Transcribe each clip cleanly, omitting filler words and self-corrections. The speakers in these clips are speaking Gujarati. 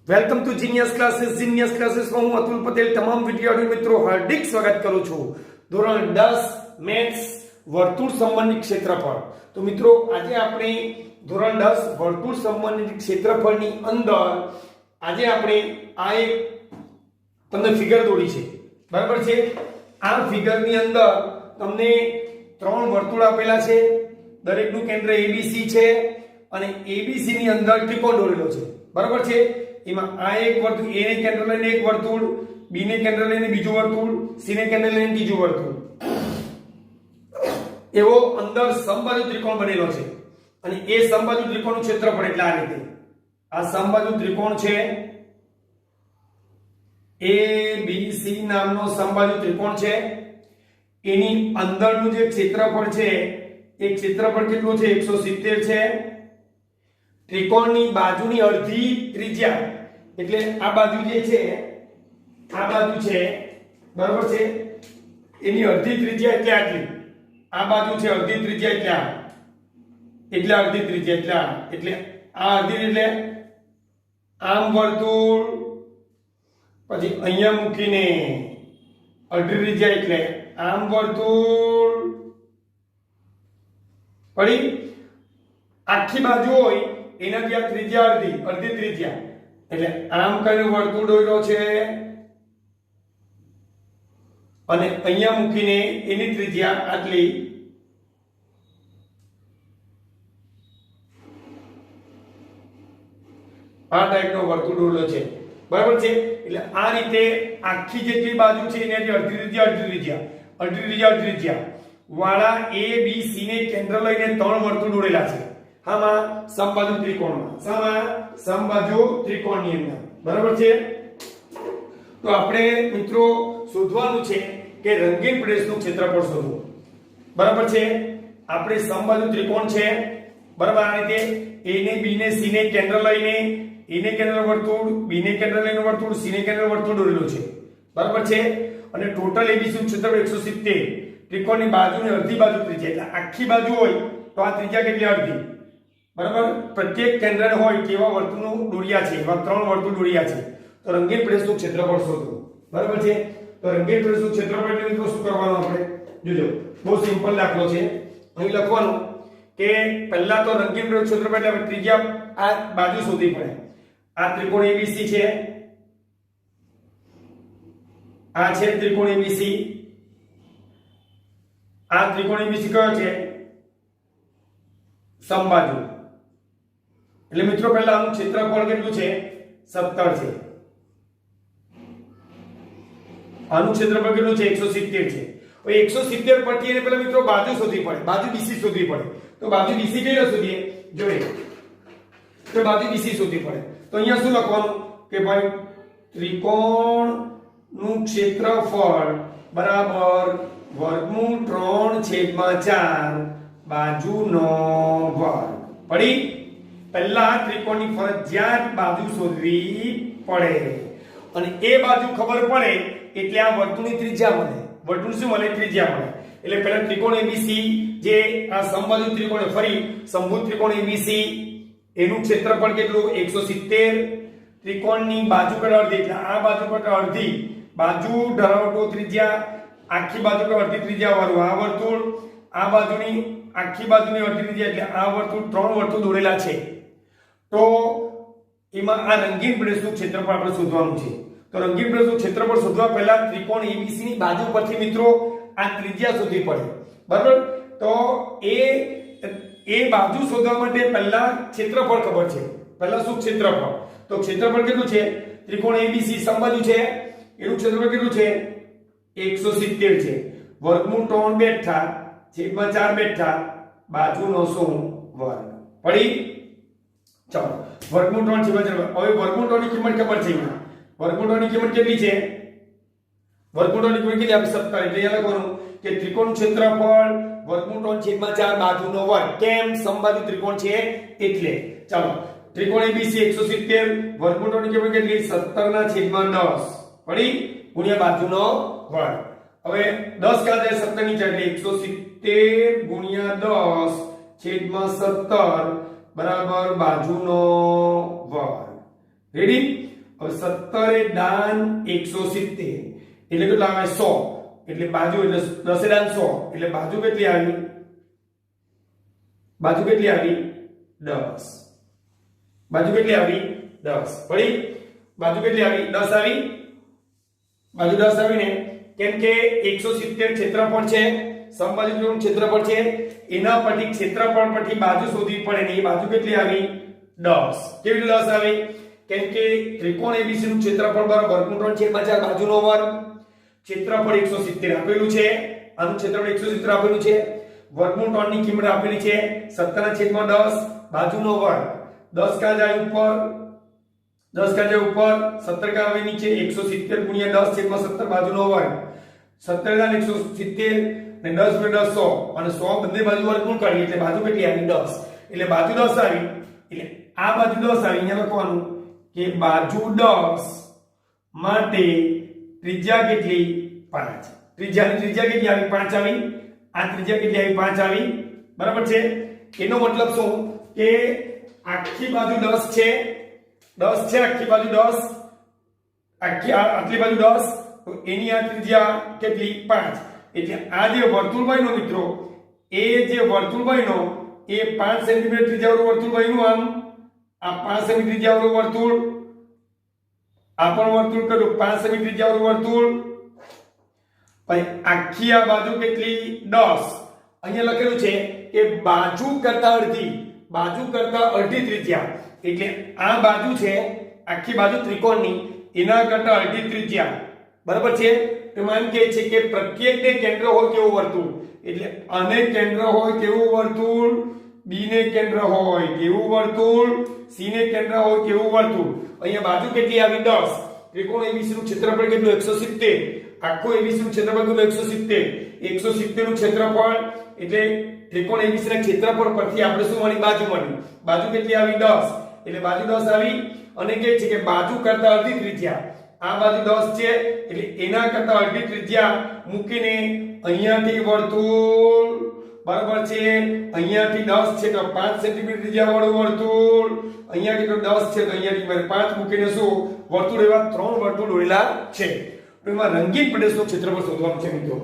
વેલકમ ટુ જીનિયસ ક્લાસીસ માં હું અતુલ પટેલ તમામ વિદ્યાર્થી મિત્રો હાર્દિક સ્વાગત કરું છું. ધોરણ 10 મેથ્સ વર્તુળ સંબંધિત ક્ષેત્રફળ. તો મિત્રો આજે આપણે ધોરણ 10 વર્તુળ સંબંધિત ક્ષેત્રફળની અંદર આજે આપણે આ એક તમને ફિગર દોરી છે, બરાબર છે. આ ફિગરની અંદર તમને ત્રણ વર્તુળ આપેલા છે, દરેકનું કેન્દ્ર ABC છે અને ABC ની અંદર ત્રિકોણ દોરેલો છે, બરાબર છે. એમાં આ એક વર્તુળ, A ને કેન્દ્ર લઈને એક વર્તુળ, B ને કેન્દ્ર લઈને બીજું વર્તુળ, C ને કેન્દ્ર લઈને ત્રીજું વર્તુળ, એવો અંદર સમબાજુ ત્રિકોણ બનેલો છે. અને એ સમબાજુ ત્રિકોણનું ક્ષેત્રફળ એટલે આ રીતે આ સમબાજુ ત્રિકોણ છે, ABC નામનો સમબાજુ ત્રિકોણ છે. એની અંદરનું જે ક્ષેત્રફળ છે એ ક્ષેત્રફળ કેટલું છે? 170 છે. ત્રિકોણની બાજુની અડધી ત્રિજ્યા એટલે આ બાજુ જે છે, આ બાજુ છે, બરાબર છે, એની અડધી ત્રિજ્યા એટલે આટલી. આ બાજુ છે અડધી ત્રિજ્યા એટલે અડધી ત્રિજ્યા એટલે આ અડધી એટલે આમ વર્તુળ, પછી અહીંયા મૂકીને અડધી ત્રિજ્યા એટલે આમ વર્તુળ, પડી આખી બાજુ હોય એનાથી આ ત્રિજ્યા અડધી ત્રિજ્યા એટલે આમ કરીને વર્તુળ દોર્યો છે અને અહીંયા મૂકીને એની ત્રિજ્યા આટલી. આ ટાઈપનો વર્તુળ દોરેલો છે, બરાબર છે. એટલે આ રીતે આખી જેટલી બાજુ છે એનાથી અડધી ત્રિજ્યા વાળા A B C ને કેન્દ્ર લઈને ત્રણ વર્તુળ દોરેલા છે. આમાં સમબાજુ ત્રિકોણમાં, સમબાજુ ત્રિકોણની અંદર, બરાબર છે. તો આપણે મિત્રો શોધવાનું છે કે રંગીન પ્રદેશનું ક્ષેત્રફળ શોધવું, બરાબર છે. આપણે સમબાજુ ત્રિકોણ છે, બરાબર. આ રીતે A ને B ને C ને કેન્દ્ર લઈને A ને કેન્દ્ર વર્તુળ, B ને કેન્દ્ર લઈને વર્તુળ, C ને કેન્દ્ર વર્તુળ દોરેલું છે, બરાબર છે. અને ટોટલ ABC નું ક્ષેત્રફળ 170. ત્રિકોણની બાજુની અડધી બાજુ ત્રિજ્યા એટલે આખી બાજુ હોય તો આ ત્રિજ્યા કેટલી? અડધી, બરાબર. પ્રત્યેક કેન્દ્રને હોય કેવા વર્તુળનું દોર્યા છે, એવા ત્રણ વર્તુળ દોર્યા છે. તો રંગીન પ્રદેશનું ક્ષેત્રફળ શોધવું, બરાબર છે. તો રંગીન પ્રદેશનું ક્ષેત્રફળ એટલે મિત્રો શું કરવાનું? આપણે જોજો, બહુ સિમ્પલ દાખલો છે. અહીં લખવાનું કે પહેલા તો રંગીન પ્રદેશનું ક્ષેત્રફળ એટલે આપણે ત્રિજ્યા આ બાજુ શોધવી પડે. આ ત્રિકોણ ABC છે, આ છે ત્રિકોણ ABC. આ ત્રિકોણ ABC કયો છે? સમબાજુ. એટલે મિત્રો પહેલા આનું ક્ષેત્રફળ કેટલું છે? 17 છે. આનું ક્ષેત્રફળ કેટલું છે? 170 છે. હવે 170 પરથી એને પહેલા મિત્રો બાજુ શોધવી પડે, બાજુ BC શોધવી પડે. તો બાજુ BC કઈ રીતે શોધીએ? જોઈએ તો બાજુ BC શોધવી પડે. તો અહીંયા શું લખવાનું કે ભાઈ ત્રિકોણનું ક્ષેત્રફળ બરાબર વર્ગમૂળ 3/4 બાજુનો વર્ગ. પડી પહેલા ત્રિકોણની ફરજિયાત બાજુ શોધવી પડે અને એ બાજુ ખબર પડે એટલે આ વર્તુળની ત્રિજ્યા મળે. વર્તુળ શું મળે? ત્રિજ્યા મળે. એટલે પહેલા ત્રિકોણ ABC જે આ સમબાજુ ત્રિકોણ, ફરી સમભુજ ત્રિકોણ ABC એનું ક્ષેત્રફળ કેટલું? 170. ત્રિકોણની બાજુ કરતા અડધી એટલે આ બાજુ કરતા અડધી બાજુ ધરાવતો ત્રિજ્યા, આખી બાજુ કરતા અડધી ત્રિજ્યા વાળું આ વર્તુળ, આ બાજુની આખી બાજુની અડધી ત્રિજ્યા એટલે આ વર્તુળ, ત્રણ વર્તુળ દોરેલા છે. તો એમાં આ રંગીન પ્રદેશનું ક્ષેત્રફળ આપણે શોધવાનું છે. તો રંગીન પ્રદેશનું ક્ષેત્રફળ શોધવા પહેલા ત્રિકોણ ABC ની બાજુ પરથી મિત્રો આ ત્રિજ્યા શોધવી પડે, બરાબર. તો એ બાજુ શોધવા માટે પહેલા ક્ષેત્રફળ ખબર છે. પહેલા શું? ક્ષેત્રફળ. તો ક્ષેત્રફળ કેટલું છે? ત્રિકોણ ABC સમબાજુ છે, એનું ક્ષેત્રફળ કેટલું છે? 170 છે. વર્ગમૂળ 3 બેઠા છેદમાં 4 બેઠા બાજુનો શું? વર્ગ. પડી? ચાલો વર્ગમૂળ 3 છેદમાં 4. હવે વર્ગમૂળ 3 ની કિંમત ખબર છે. વર્ગમૂળ 3 ની કિંમત કેટલી છે? વર્ગમૂળ 3 ની કિંમત કેટલી? આપણે 17. એટલે અહીંયા લખવાનું કે ત્રિકોણનું ક્ષેત્રફળ વર્ગમૂળ 3/4 બાજુનો વર્ગ. કેમ? સમબાજુ ત્રિકોણ છે એટલે. ચાલો ત્રિકોણ ABC 170, વર્ગમૂળ 3 ની કિંમત કેટલી? 17/10. પડી? ગુણ્યા બાજુનો વર્ગ. હવે 10 કાં જાય 17 ની એટલે 170 ગુણ્યા 10 છેદમાં 17 બરાબર બાજુનો વર્ગ. રેડી? હવે 17 એ દાન 170 એટલે કેટલા આવે 100 એટલે બાજુ એટલે 10 એ દાન 100 એટલે બાજુ કેટલી આવી 10 બાજુ કેટલી આવી 10 પડી બાજુ કેટલી આવી 10 આવી બાજુ 10 આવી ને કેમ કે 170 ક્ષેત્રફળ છે સમબાજુનું ક્ષેત્રફળ છે એના પરથી ક્ષેત્રફળ પરથી બાજુ શોધવી પડે ને એ બાજુ કેટલી આવી 10 કેવી રીતે 10 આવી કેમ કે ત્રિકોણ ABC નું ક્ષેત્રફળ બરાબર વર્ગમૂળ 3/4 બાજુનો વર્ગ ક્ષેત્રફળ 170 આપેલું છે આનું ક્ષેત્રફળ 170 આપેલું છે વર્ગમૂળ 3 ની કિંમત આપેલી છે 17/10 બાજુનો વર્ગ 10 કા જાય ઉપર 10 કા જાય ઉપર 17 કા આવે નીચે 170 ગુણ્યા 10/17 બાજુનો વર્ગ 17 ના 170 ને 10 × 10 100 અને 100 બંને બાજુ વર્ગમૂળ કરીએ એટલે બાજુ કેટલી આવી 10 એટલે બાજુ 10 આવી એટલે આ બાજુ 10 આવી અહીંયા લખવાનું કે બાજુ 10 માટે ત્રિજ્યા કેટલી 5 ત્રિજ્યાની ત્રિજ્યા કેટલી આવી 5 આવી આ ત્રિજ્યા કેટલી આવી 5 આવી બરાબર છે એનો મતલબ શું કે આખી બાજુ 10 છે 10 છે આખી બાજુ 10 આટલી બાજુ 10 તો એની આ ત્રિજ્યા કેટલી 5 એટલે આ જે વર્તુળ બન્યો મિત્રો એ જે વર્તુળ બન્યો એ 5 સેન્ટીમીટર ત્રિજ્યાવાળું વર્તુળ બન્યું આમ આ 5 સેમી ત્રિજ્યાવાળું વર્તુળ આ પણ વર્તુળ કર્યું 5 સેમી ત્રિજ્યાવાળું વર્તુળ પછી આખી આ બાજુ કેટલી 10 અહીંયા લખેલું છે કે બાજુ કરતા અડધી ત્રિજ્યા એટલે આ બાજુ છે આખી બાજુ ત્રિકોણની એના કરતા અડધી ત્રિજ્યા બરાબર છે એમાં એમ કહે છે કે પ્રત્યેકને કેન્દ્ર હોય કેવું વર્તુળ એટલે આને કેન્દ્ર હોય કેવું વર્તુળ બી ને કેન્દ્ર હોય કેવું વર્તુળ સી ને કેન્દ્ર હોય કેવું વર્તુળ અહીંયા બાજુ કેટલી આવી 10 ત્રિકોણ ABC નું ક્ષેત્રફળ કેટલું 170 આખું ABC નું ક્ષેત્રફળ કેટલું 170 નું ક્ષેત્રફળ એટલે ત્રિકોણ ABC ના ક્ષેત્રફળ પરથી આપણે શું મળી બાજુ કેટલી આવી 10 એટલે બાજુ 10 આવી અને કહે છે કે બાજુ કરતા અડધી ત્રિજ્યા આ બાજુ 10 છે એટલે એના કરતા અડધી ત્રિજ્યા મૂકીને અહીંયાથી વર્તુળ બરાબર છે અહીંયાથી 10 છે તો 5 સેન્ટીમીટર ત્રિજ્યા વાળું વર્તુળ અહીંયા કેટલું 10 છે તો અહીંયાથી 5 મૂકીને શું વર્તુળ એવા 3 વર્તુળ દોરેલા છે તો એમાં રંગીન પ્રદેશનું ક્ષેત્રફળ શોધવાનું છે મિત્રો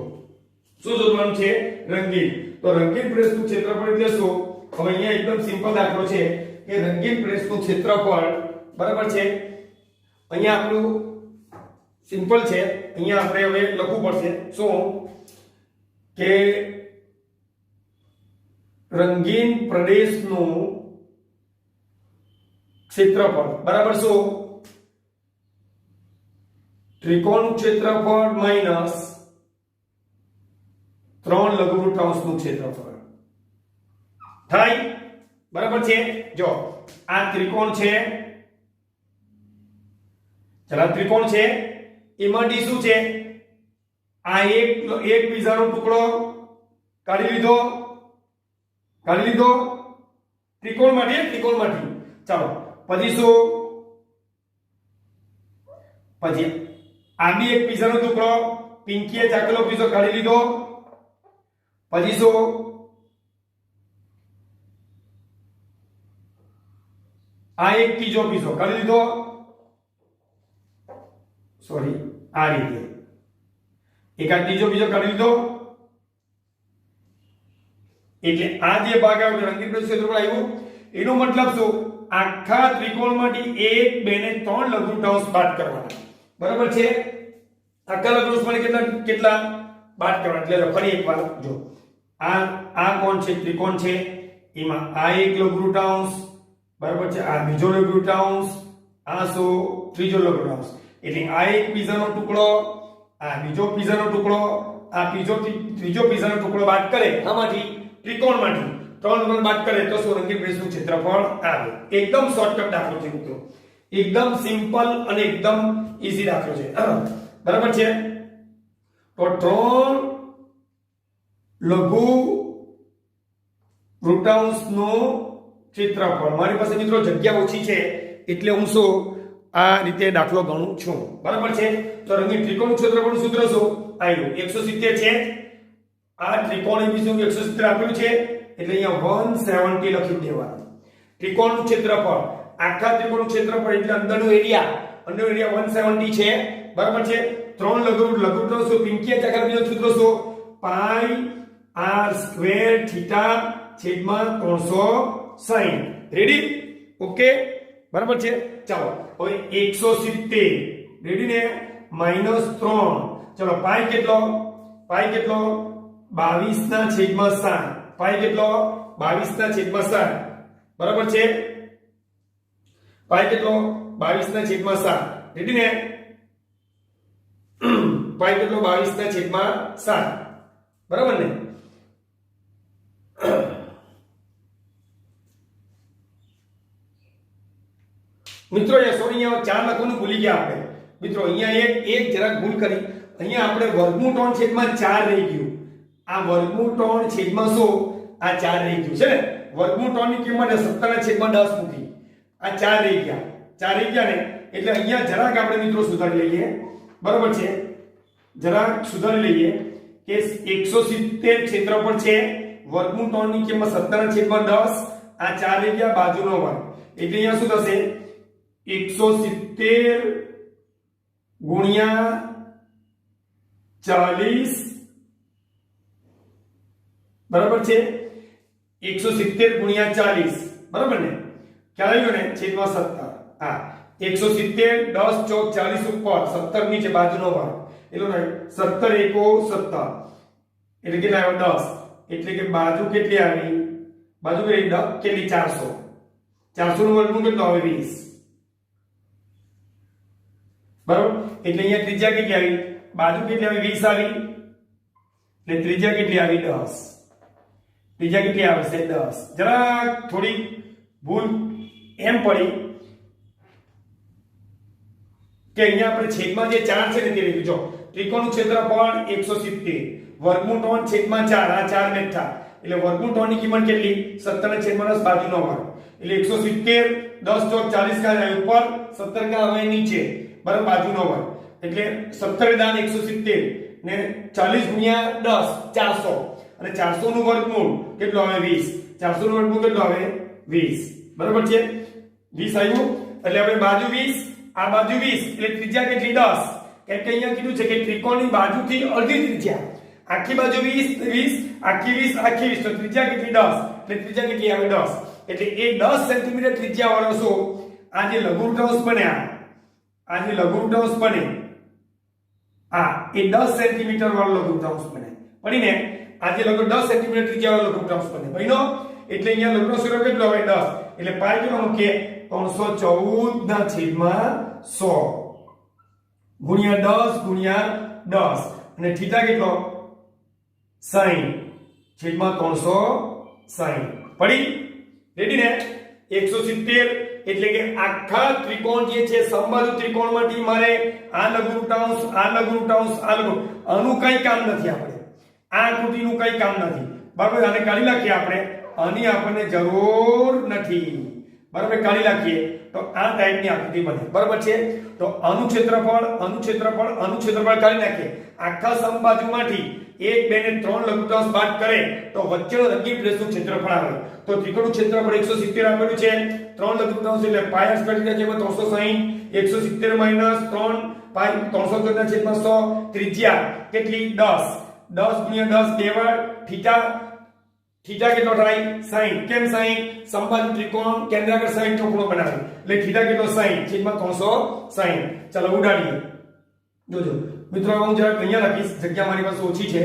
શું શોધવાનું છે રંગીન તો રંગીન પ્રદેશનું ક્ષેત્રફળ એટલે શું હવે અહીંયા એકદમ સિમ્પલ દાખલો છે કે રંગીન પ્રદેશનું ક્ષેત્રફળ બરાબર છે અહીંયા આપણું સિમ્પલ છે અહીંયા આપણે હવે લખવું પડશે શું કે રંગીન પ્રદેશનું ક્ષેત્રફળ બરાબર શું ત્રિકોણનું ક્ષેત્રફળ માઈનસ 3 લઘુવૃત્તાંશનું ક્ષેત્રફળ થાય બરાબર છે જો આ ત્રિકોણ છે ચલા ત્રિકોણ છે એમાંથી શું છે આ એક પીઝાનો ટુકડો કાઢી લીધો ત્રિકોણમાંથી ચાલો પછી શું પછી આ બી એક પીઝાનો ટુકડો પિંકીએ ચાકેલો પીઝો કાઢી લીધો પછી શું આ એક ત્રીજો પીઝો કાઢી લીધો સોરી આ રીતે એક આ ત્રીજો પીઝો કાઢી લીધો એટલે આ જે ભાગ આવ્યો રંગીન પ્રદેશ ક્ષેત્રફળ આવ્યું એનો મતલબ શું આખા ત્રિકોણમાંથી 1 2 ને 3 લઘુવૃત્તાંશ બાદ કરવાના બરાબર છે આખા લઘુવૃત્તાંશમાંથી કેટલા બાદ કરવાના એટલે ફરી એકવાર જો આ કોણ છે ત્રિકોણ છે એમાં આ એક લઘુવૃત્તાંશ બરાબર છે આ બીજો લઘુવૃત્તાંશ આ શું ત્રીજો લઘુવૃત્તાંશ એટલે આ એક પીઝાનો ટુકડો આ બીજો પીઝાનો ટુકડો આ ત્રીજો પીઝાનો ટુકડો બાદ કરે આમાંથી ત્રિકોણમાંથી 3 નંબર બાદ કરે તો શું રંગીન પ્રદેશનું ક્ષેત્રફળ આવે એકદમ શોર્ટકટ દાખલો છે મિત્રો એકદમ સિમ્પલ અને એકદમ ઈઝી દાખલો છે બરાબર છે તો 3 લઘુ વૃત્તાંશનું ક્ષેત્રફળ મારી પાસે મિત્રો જગ્યા ઓછી છે એટલે હું શું આ રીતે દાખલો ગણું છું બરાબર છે તો રંગીન ત્રિકોણનું ક્ષેત્રફળનું સૂત્ર શું આવ્યું 170 છે આ ત્રિકોણ ABC નું 170 આપેલું છે એટલે અહીંયા 170 લખી દેવાનું ત્રિકોણનું ક્ષેત્રફળ આખા ત્રિકોણનું ક્ષેત્રફળ એટલે અંદરનો એરિયા અંડર એરિયા 170 છે, બરાબર છે. 3 લઘુત્તમ શું પિંકી ચક્ર બીજો સૂત્ર શું પાઈ r સ્ક્વેર થીટા છેદમાં 360. રેડી? ઓકે, બરાબર છે. ચાલો હવે 170 રેડી ને -3. ચલો પાઈ કેટલો 22 ના છેદમાં 7. પાઈ કેટલો 22 ના છેદમાં 7, બરાબર છે. પાઈ કેટલો 22 ના છેદમાં 7. રેડી ને પાઈ કેટલો 22 ના છેદમાં 7, બરાબર ને. મિત્રો એ સોરી અહીંયા 4 લખવાનું ભૂલી ગયા આપણે. મિત્રો અહીંયા એક જરાક ભૂલ કરી. અહીંયા આપણે વર્ગમૂળ 3 છેદમાં 4 રહી ગયું. આ વર્ગમૂળ 3 છેદમાં શું આ 4 રહી ગયું છે ને. વર્ગમૂળ 3 ની કિંમત 17 ના છેદમાં 10 મૂકી. આ 4 રહી ગયા. 4 રહી ગયા ને એટલે અહીંયા જરાક આપણે મિત્રો સુધારી લઈએ, બરાબર છે. જરાક સુધારી લઈએ કે 170 ક્ષેત્રફળ છે, વર્ગમૂળ 3 ની કિંમત 17 ના છેદમાં 10, આ 4 રહી ગયા બાજુનો વર્ગ. એટલે અહીંયા શું થશે 170 ગુણ્યા 40, બરાબર છે. 170 ગુણ્યા 40, બરાબર ને. ખ્યાલ આવ્યો ને છેદમાં 17. હા 170 10 ચોક 40 ઉપર 17 નીચે બાજુનો વર્ગ એટલો ને 17 એકો 17 એટલે કેટલા આવ્યો 10. એટલે કે બાજુ કેટલી આવી? બાજુ કેટલી 400. 400 નું વર્ગમૂળ કેટલો આવે 20, બરાબર. એટલે અહીંયા ત્રિજ્યા કેટલી આવી? બાજુ કેટલી આવી 20 આવી એટલે ત્રિજ્યા કેટલી આવી 10. ત્રિજ્યા કેટલી આવશે 10. જરાક થોડી ભૂલ એમ પડી કે અહીંયા આપણે છેદમાં જે 4 છે ને તે લીધું. જો ત્રિકોણનું ક્ષેત્રફળ 170, વર્ગમૂળ 3 છેદમાં 4, આ 4 બેઠા એટલે વર્ગમૂળ 3 ની કિંમત કેટલી 17 ના છેદમાં 10 બાજુનો વર્ગ એટલે 170 10 ચોક 40 કા જાય ઉપર 17 કા આવે નીચે, બરાબર બાજુનો વર્ગ એટલે 17 દાન 170 ને 40 ગુણ્યા 10 400 અને 400 નું વર્ગમૂળ કેટલું આવે 20. 400 નું વર્ગમૂળ કેટલું આવે 20, બરાબર છે. 20 આવ્યું એટલે હવે બાજુ 20 આ બાજુ 20 એટલે ત્રિજ્યા કેટલી 10. કેમ કે અહીંયા કીધું છે કે ત્રિકોણની બાજુથી અડધી ત્રિજ્યા, આખી બાજુ 20 આખી 20 આખી 20 તો ત્રિજ્યા કેટલી 10 એટલે ત્રિજ્યા કેટલી આવે 10. એટલે એ 10 સેન્ટીમીટર ત્રિજ્યા વાળો શું આ જે લઘુવૃત્તાંશ બન્યા, આ જે લઘુવૃત્તાંશ બને આ એ 10 સેન્ટીમીટર વાળો લઘુવૃત્તાંશ બને. પડીને આ જે લગભગ 10 સેન્ટીમીટર ત્રિજ્યા વાળો લઘુવૃત્તાંશ બને. બન્યો એટલે અહીંયા લઘુવૃત્તાંશ કેટલો આવે 10 એટલે પાઈ કેટલો મૂકીએ 314 ના છેદમાં 100 ગુણ્યા 10 ગુણ્યા 10 અને થીટા કેટલો 60 છેદમાં 360. પડી? રેડી ને. 170 એટલે કે આખા ત્રિકોણ જે છે સમબાજુ ત્રિકોણમાંથી મારે આ લઘુવૃત્તાંશ આનું કઈ કામ નથી. આપણે આ આકૃતિનું કઈ કામ નથી, બરાબર. આને કાઢી નાખીએ આપણે, આની આપણને જરૂર નથી, બરાબર. કાઢી નાખીએ તો આ ટાઈપની આકૃતિ બને, બરાબર છે. તો આનું ક્ષેત્રફળ કાઢી નાખીએ. આખા સમબાજુમાંથી 1 2 ને 3 લઘુવૃત્તાંશ બાદ કરે તો વચ્ચેનો રંગીન પ્લેસનું ક્ષેત્રફળ આવે. તો ત્રિકોણનું ક્ષેત્રફળ 170 આપેલું છે, 3 લઘુવૃત્તાંશ એટલે પાઈ r સ્ક્વેર થીટા છેદમાં 360, 170 માઈનસ 3 પાઈ 360 ના છેદમાં 100, ત્રિજ્યા કેટલી 10 ગુણ્યા 10 બે વાર થીટા કેટલો થાય 60. કેમ 60? સમબાજુ ત્રિકોણ કેન્દ્રાકાર 60 ચોકડો બનાવે એટલે થીટા કેટલો 60 છેદમાં 360. ચાલો ઉડાડીએ. જોજો મિત્રો હું જરા અહીંયા લખીશ, જગ્યા મારી પાસે ઓછી છે,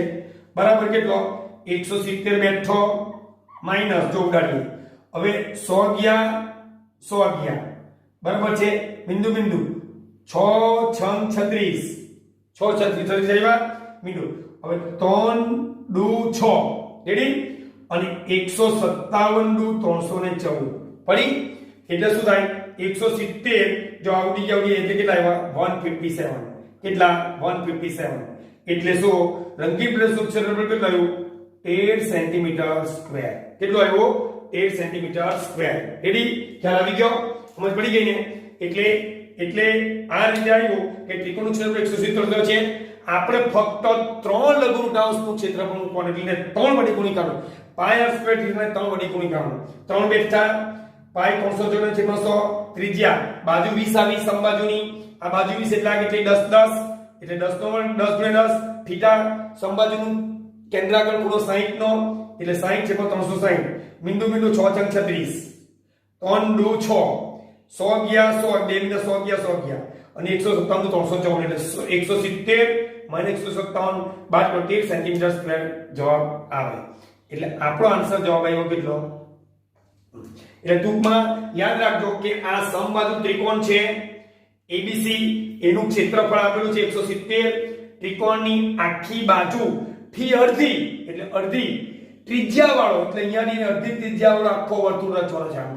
બરાબર. કેટલો 170 બેઠો માઈનસ જો ઉડાડીએ. હવે 100 ગયા, બરાબર છે. બિંદુ 6 6 36 આવ્યા બિંદુ. હવે 3 દુ 6 રેડી અને 157 દુ 314 પડી એટલે શું થાય 170 જો આવડી એટલે કેટલા આવ્યા 157. કેટલા 157 એટલે શું રંગીન પ્લેસનું ક્ષેત્રફળ કેટલું આવ્યું 13 સેન્ટીમીટર સ્ક્વેર. કેટલું આવ્યું 13 સેન્ટીમીટર સ્ક્વેર. રેડી? ખ્યાલ આવી ગયો? સમજ પડી ગઈ ને. એટલે આ રીતે આવ્યું કે ત્રિકોણનું ક્ષેત્રફળ 170 છે. આપણે ફક્ત 3 લઘુવૃત્તાંશનું ક્ષેત્રફળ મૂકવાનું એટલે 3 વડે ગુણાકાર પાઈ r સ્ક્વેર થીટા 3 વડે ગુણાકાર 3 બેઠા પાઈ 314 ના છેદમાં 100 ત્રિજ્યા બાજુ 20 આવી સમબાજુની આ બાજુ 20 એટલે આ કેટલી 10 10 એટલે 10 નો વર્ગ 10 ગુણ્યા 10 થીટા સમબાજુનું કેન્દ્રાકળ ખૂણો 60 નો એટલે 60 છે 360 બિંદુ બિંદુ 6 ચંગ 36 3 2 6 100 ગયા 100 2 મિનિટ 100 ગયા 100 ગયા અને 157 354 એટલે 170 157 બાદ 13 સેન્ટીમીટર સ્ક્વેર જવાબ આવે એટલે આપણો આન્સર જવાબ આવ્યો કેટલો એટલે ટૂંકમાં યાદ રાખજો કે આ સમબાજુ ત્રિકોણ છે ABC એનું ક્ષેત્રફળ આપેલું છે 170 ત્રિકોણની આખી બાજુ થી અડધી એટલે અડધી ત્રિજ્યા વાળો એટલે અહીંયાની અડધી ત્રિજ્યા વાળો આખો વર્તુળ રચવાનો છે આમ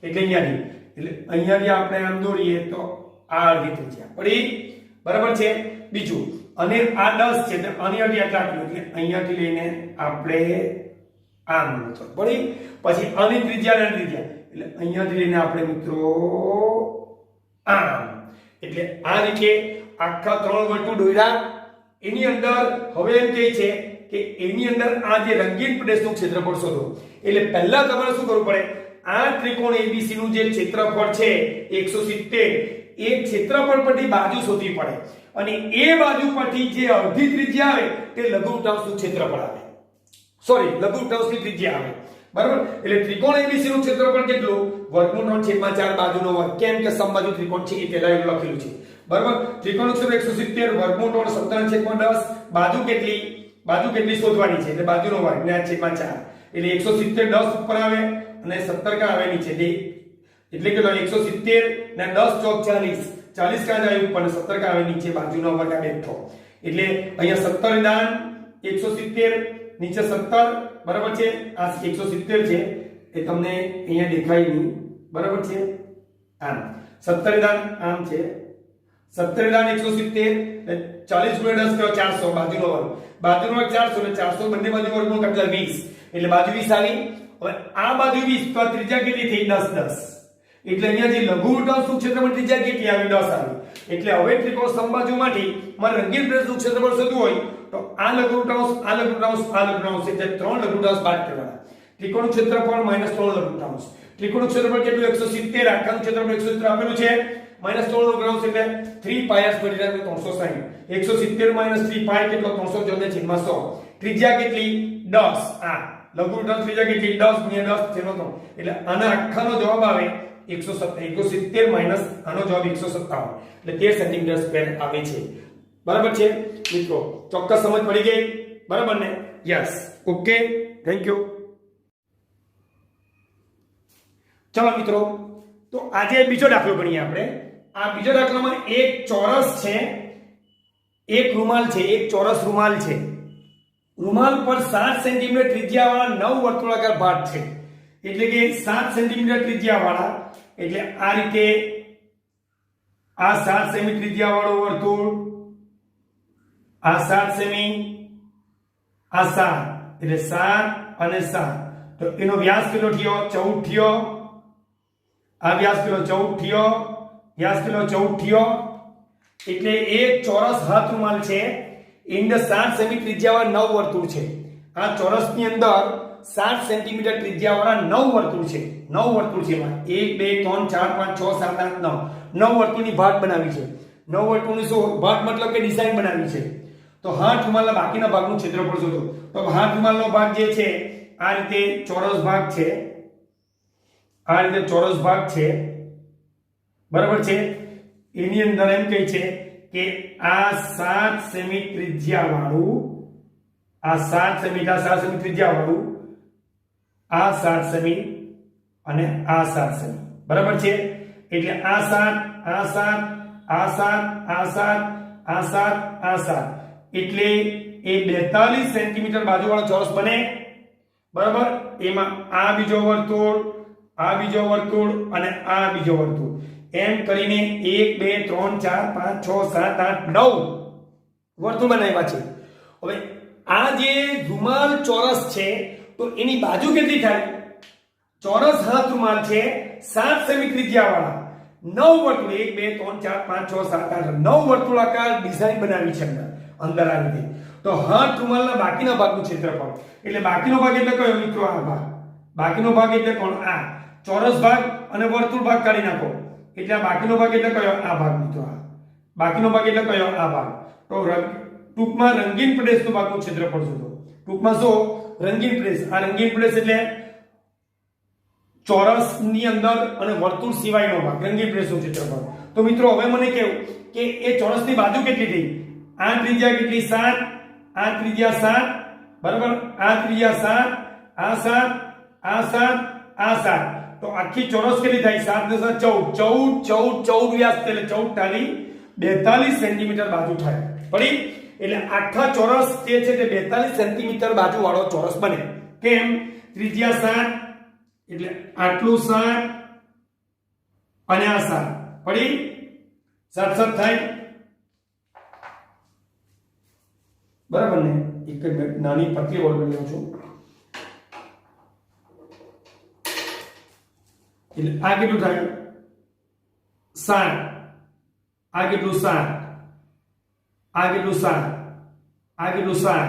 કરીને એટલે અહીંયાથી આપણે આમ દોરીએ તો આ અડધી ત્રિજ્યા પડી બરાબર છે બીજું અને આ 10 છે એટલે આની અડધી આટલા એટલે અહીંયાથી લઈને આપણે આમ પડી પછી આની ત્રિજ્યા અને ત્રિજ્યા એટલે અહીંયાથી લઈને આપણે મિત્રો આમ એટલે આ રીતે આખા 3 વર્તુળ દોર્યા એની અંદર હવે એમ કહે છે કે એની અંદર આ જે રંગીન પ્રદેશનું ક્ષેત્રફળ શોધો એટલે પહેલા તમારે શું કરવું પડે આ ત્રિકોણ ABC નું જે ક્ષેત્રફળ છે 170 એ ક્ષેત્રફળ પરથી બાજુ શોધવી પડે અને એ બાજુ પરથી જે અડધી ત્રિજ્યા આવે તે લઘુત્તમાંશનું ક્ષેત્રફળ આવે સોરી લઘુત્તમાંશની ત્રિજ્યા આવે બરાબર એટલે ત્રિકોણ ABC નું ક્ષેત્રફળ કેટલું વર્ગમૂળ 3/4 બાજુનો વર્ગ કેમ કે સમબાજુ ત્રિકોણ છે એ પહેલા એવું લખેલું છે બરાબર ત્રિકોણનું ક્ષેત્ર 170 વર્ગમૂળ 17/10 બાજુ કેટલી શોધવાની છે એટલે બાજુનો વર્ગ ને 4 એટલે 170 10 ઉપર આવે અને 17 કા આવે નીચે એટલે કે 170 ને 10 ચોક 40 40 કા જાય ઉપર અને 17 કા આવે નીચે બાજુનો વર્ગ આ બેઠો એટલે અહીંયા 17 દાન 170 નીચે 17 બરાબર છે આ 170 છે એ તમને અહીંયા દેખાય નહીં બરાબર છે આમ 17 દાન આમ છે 17 દાન 170 40 ગુણ્યા 10 કરો 400 બાજુનો વર્ગ 400 એટલે 400 બંને બાજુ વર્ગમૂળ કેટલા 20 એટલે બાજુ 20 આવી હવે આ બાજુ 20 તો આ ત્રિજ્યા કેટલી થઈ 10 10 એટલે અહીંયા જે લઘુત્તમાંશનું ક્ષેત્રફળ ત્રિજ્યા કેટલી આવી 10 આવી એટલે હવે ત્રિકોણ સમબાજુમાંથી મારે રંગીન પ્રદેશનું ક્ષેત્રફળ શોધવું હોય તો આ લઘુત્તમાંશ એટલે 3 લઘુત્તમાંશ બાદ કરવાના ત્રિકોણનું ક્ષેત્રફળ -3 લઘુત્તમાંશ ત્રિકોણનું ક્ષેત્રફળ કેટલું 170 આખાનું ક્ષેત્રફળ 170 આપેલું છે -3 લઘુત્તમાંશ એટલે 3πr² 360 170 - 3π કેટલો 314/100 ત્રિજ્યા કેટલી 10 આ લઘુત્તમાંશ ત્રિજ્યા કેટલી 10 ગુણ્યા 10 તેનો 3 એટલે આના આખાનો જવાબ આવે 170 - આનો જવાબ 157 એટલે 13 સેન્ટીમીટર સ્ક્વેર આવે છે બરાબર છે મિત્રો ચોક્કસ સમજ પડી ગઈ બરાબર ને યસ ઓકે થેન્ક યુ ચાલો મિત્રો તો આજે બીજો દાખલો ગણીએ આપણે આ બીજો દાખલામાં એક ચોરસ છે એક રૂમાલ છે એક ચોરસ રૂમાલ છે રૂમાલ પર 7 સેન્ટીમીટર ત્રિજ્યાવાળા 9 વર્તુળાકાર ભાગ છે એટલે કે 7 સેન્ટીમીટર ત્રિજ્યાવાળા એટલે આ રીતે આ 7 સેમી ત્રિજ્યાવાળું વર્તુળ આ 7 સેમી આ 7 એટલે 7 અને 7 તો એનો વ્યાસ કેટલો થયો 14 થયો આ વ્યાસ કેટલો 14 થયો વ્યાસ કેટલો 14 થયો એટલે એક ચોરસ હાથ રૂમાલ છે એની અંદર 7 સેમી ત્રિજ્યાવાળા 9 વર્તુળ છે આ ચોરસની અંદર 7 સેન્ટીમીટર ત્રિજ્યાવાળા 9 વર્તુળ છે 9 વર્તુળ છે એમાં 1 2 3 4 5 6 7 8 9 9 વર્તુળની ભાત બનાવી છે 9 વર્તુળની શું ભાત મતલબ કે ડિઝાઇન બનાવી છે તો હાથ રૂમાલના બાકીના ભાગનું ક્ષેત્રફળ શોધો તો હાથ રૂમાલનો ભાગ જે છે આ રીતે ચોરસ ભાગ છે આ રીતે ચોરસ ભાગ છે બરાબર છે એની અંદર એમ કહે છે કે આ 7 સેમી ત્રિજ્યાવાળું આ 7 સેમી ત્રિજ્યાવાળું આ 7 સેમી અને આ 7 સેમી બરાબર છે એટલે આ 7 આ 7 આ 7 આ 7 આ 7 આ 7 એટલે એ 42 સેન્ટીમીટર બાજુવાળો ચોરસ બને બરાબર એમાં આ બીજો વર્તુળ આ બીજો વર્તુળ અને આ બીજો વર્તુળ એમ કરીને 1 2 3 4 5 6 7 8 9 વર્તુળ બનાવ્યા છે હવે આ જે રૂમાલ ચોરસ છે તો એની બાજુ કેટલી થાય ચોરસ હાથ રૂમાલ છે 7 સેમી ત્રિજ્યાવાળા 9 વર્તુળ 1 2 3 4 5 6 7 8 9 વર્તુળાકાર ડિઝાઇન બનાવી છે અંદર આ રીતે તો હાથ રૂમાલના બાકીના ભાગનું ક્ષેત્રફળ એટલે બાકીનો ભાગ એટલે કયો મિત્રો આ ભાગ બાકીનો ભાગ એટલે કોણ આ ચોરસ ભાગ અને વર્તુળ ભાગ કાઢી નાખો એટલે આ બાકીનો ભાગ એટલે કયો આ ભાગ મિત્રો આ બાકીનો ભાગ એટલે કયો? આ ભાગ. તો ટૂંકમાં રંગીન પ્રદેશનો ભાગનું ક્ષેત્રફળ શોધો. ટૂંકમાં શું? રંગીન પ્રદેશ. આ રંગીન પ્રદેશ એટલે ચોરસની અંદર અને વર્તુળ સિવાયનો ભાગ, રંગીન પ્રદેશનું ક્ષેત્રફળ. તો મિત્રો હવે મને કહેવું કે એ ચોરસની બાજુ કેટલી થઈ? આ ત્રિજ્યા કેટલી? 7. આ ત્રિજ્યા 7, બરાબર. આ ત્રિજ્યા 7, આ 7, આ 7, આ 7. તો આખી ચોરસ કેટલી થાય? 7 × 14 વ્યાસ એટલે 14 ટાલી 42 સેન્ટીમીટર બાજુ થાય. પડી? એટલે આખા ચોરસ જે છે તે 42 સેન્ટીમીટર બાજુ વાળો ચોરસ બને. કેમ? ત્રિજ્યા 7 એટલે આટલું 7 અને આ 7. પડી? 7 7 થાય, બરાબર ને? એક નાની પતલી બોલ લઉં છું. એટલે આ કેટલું થાય? 7. આ કેટલું? 7. આ કેટલું? 7. આ કેટલું? 7.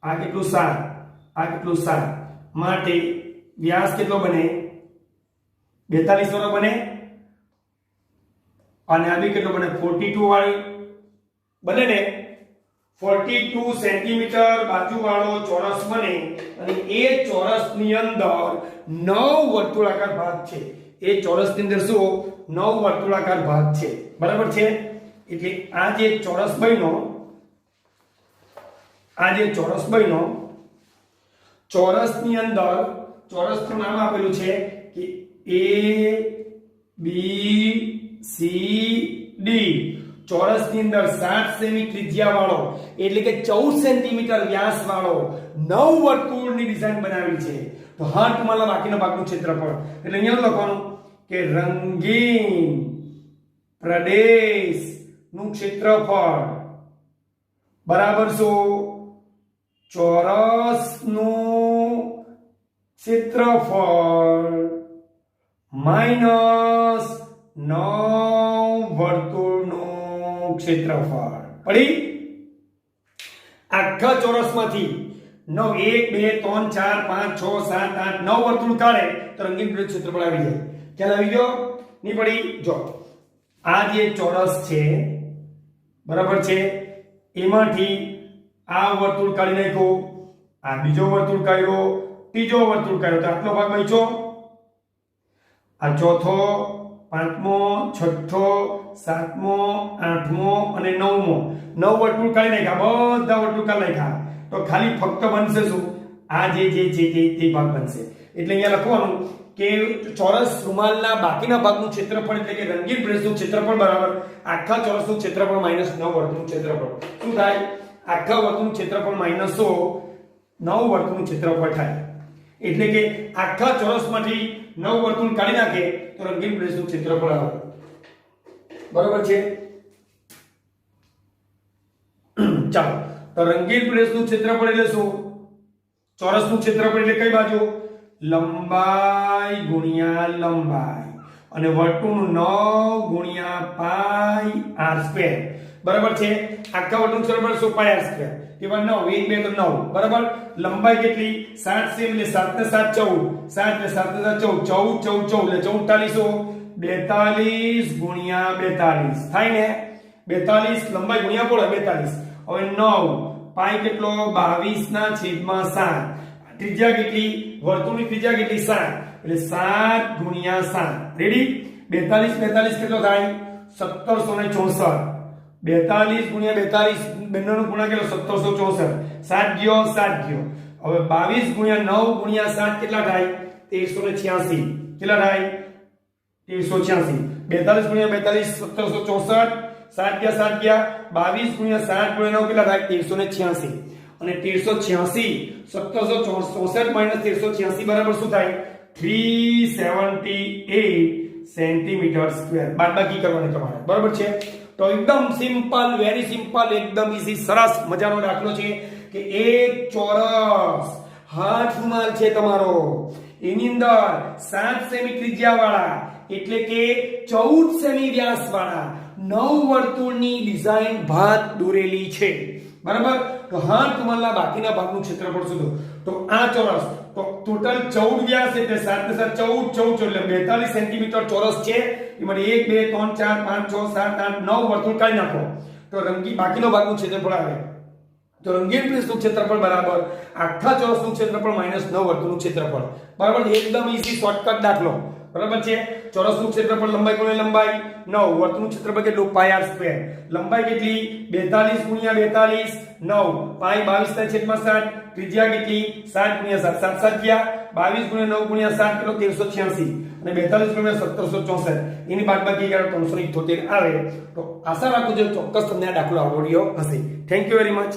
આ કેટલું? 7. આ કેટલું? 7. માટે વ્યાસ કેટલો બને? 42 વાળો બને. અને આ બી કેટલો બને? 42 વાળી બને ને? 42 સેન્ટીમીટર બાજુ વાળો ચોરસ બને. અને એ ચોરસની અંદર 9 વર્તુળાકાર ભાગ છે. એ ચોરસની અંદર શું? 9 વર્તુળાકાર ભાગ છે, બરાબર છે? એટલે આ જે ચોરસ બન્યો, આ જે ચોરસ બન્યો, ચોરસની અંદર ચોરસનું નામ આપેલું છે કે ABCD. ચોરસની અંદર 7 સેમી ત્રિજ્યા વાળો એટલે કે 14 સેન્ટીમીટર વ્યાસ વાળો 9 વર્તુળની ડિઝાઇન બનાવેલી છે. તો હા તમારા બાકીના ભાગનું ક્ષેત્રફળ એટલે અહીંયા લખવાનું કે રંગીન પ્રદેશનું ક્ષેત્રફળ બરાબર શું? ચોરસનું ક્ષેત્રફળ માઈનસ 9 વર્તુળનું ક્ષેત્રફળ. પડી? આખા ચોરસમાંથી 9 1 2 3 4 5 6 7 8 9 વર્તુળ કાઢે તો રંગીન પ્રદેશ ક્ષેત્રફળ આવી જાય. ખ્યાલ આવી ગયો? નહીં પડી? જો આ જે ચોરસ છે, બરાબર છે, એમાંથી આ વર્તુળ કાઢી નાખ્યો, આ બીજો વર્તુળ કાઢ્યો, ત્રીજો વર્તુળ કાઢ્યો, તો આટલો ભાગ બચ્યો. આ ચોથો, પાંચમો, છઠ્ઠો, સાતમો, આઠમો અને નવમો 9 વર્તુળ કાઢી નાખ્યા. બધા વર્તુળ કાઢી નાખ્યા તો ખાલી ફક્ત બનશે શું? આ જે તે ભાગ બનશે. એટલે અહીંયા લખવાનું કે ચોરસ રૂમાલના બાકીના ભાગનું ક્ષેત્રફળ એટલે કે રંગીન પ્રદેશનું ક્ષેત્રફળ બરાબર આખા ચોરસનું ક્ષેત્રફળ માઈનસ 9 વર્તુળનું ક્ષેત્રફળ. શું થાય? આખા વર્તુળનું ક્ષેત્રફળ માઈનસ 9 વર્તુળનું ક્ષેત્રફળ થાય. એટલે કે આખા ચોરસમાંથી 9 વર્તુળ કાઢી નાખે તો રંગીન પ્રદેશનું ક્ષેત્રફળ આવે. બરાબર છે? ચાલો, તો રંગીન પ્રદેશનું ક્ષેત્રફળ એટલે શું? ચોરસનું ક્ષેત્રફળ એટલે કઈ બાજુ? લંબાઈ ગુણ્યા લંબાઈ અને વર્તુળનું 9 ગુણ્યા પાઈ r સ્ક્વેર. બરાબર છે? આખા વર્તુળનું ક્ષેત્રફળ શું? પાઈ r સ્ક્વેર. એવા 9 1 2 તો 9, બરાબર. લંબાઈ કેટલી? 7 સેમ એટલે 7 ને 7 14, 7 એટલે 7 ને 7 14, 14 એટલે 14 ગુણ્યા 42 થાય ને? 42 લંબાઈ ગુણ્યા પોળા 42. હવે 9 પાઈ કેટલો? 22/7. ત્રિજ્યા કેટલી? વર્તુળની ત્રિજ્યા કેટલી? 7 એટલે 7 ગુણ્યા 7. રેડી? 42 કેટલો થાય? 1764. 42 ગુણ્યા 42 બંનેનો ગુણાકાર કેટલો? 1764. 7 ગયો 7 ગયો. હવે 22 ગુણ્યા 9 ગુણ્યા 7 કેટલા થાય? 1386. કેટલા થાય? 1386. 42 ગુણ્યા 42 1764. 7 ગયા 22 ગુણ્યા 7 ગુણ્યા 9 કેટલા થાય? 1386. અને 1386 1764 માઈનસ 1386 બરાબર શું થાય? 378 સેન્ટીમીટર સ્ક્વેર. બાદબાકી કરવાની તમારે. બરાબર છે? તો એકદમ સિમ્પલ, વેરી સિમ્પલ, એકદમ ઈઝી, સરસ મજાનો દાખલો છે કે એક ચોરસ હાથ રૂમાલ છે તમારો, એની અંદર 7 સેમી ત્રિજ્યા વાળા એટલે કે 14 સેમી વ્યાસ વાળા 9 વર્તુળની ડિઝાઇન ભાત દોરેલી છે. બરાબર? તો હાથ રૂમાલના બાકીના ભાગનું ક્ષેત્રફળ શોધો. તો આ ચોરસ તો ટોટલ 14 વ્યાસ એટલે 7 ને 7 14 એટલે 42 સેન્ટીમીટર ચોરસ છે. એમાં 1 2 3 4 5 6 7 8 9 વર્તુળ કાઢી નાખો તો રંગી બાકીનો ભાગનું ક્ષેત્રફળ આવે. તો રંગીન પૃષ્ઠનું ક્ષેત્રફળ બરાબર આખા ચોરસનું ક્ષેત્રફળ -9 વર્તુળનું ક્ષેત્રફળ. બરાબર, એકદમ ઈઝી શોર્ટકટ દાખલો. બરાબર છે. ચોરસનું ક્ષેત્રફળ લંબાઈ ગુણ્યા લંબાઈ 9, વર્તુળનું ક્ષેત્રફળ કેટલું πr². લંબાઈ કેટલી 42 ગુણ્યા 42 9, પાઈ 22 ના છેદમાં 7, ત્રિજ્યા કેટલી 7 ગુણ્યા 7 7 7 22 ગુણ્યા 9 ગુણ્યા 7 કેટલો 1386 અને 42 ગુણ્યા 1764 એની બાદબાકી 378 આવે. તો આશા રાખું છું ચોક્કસ તમને આ દાખલો આવડ્યો હશે. Thank you very much.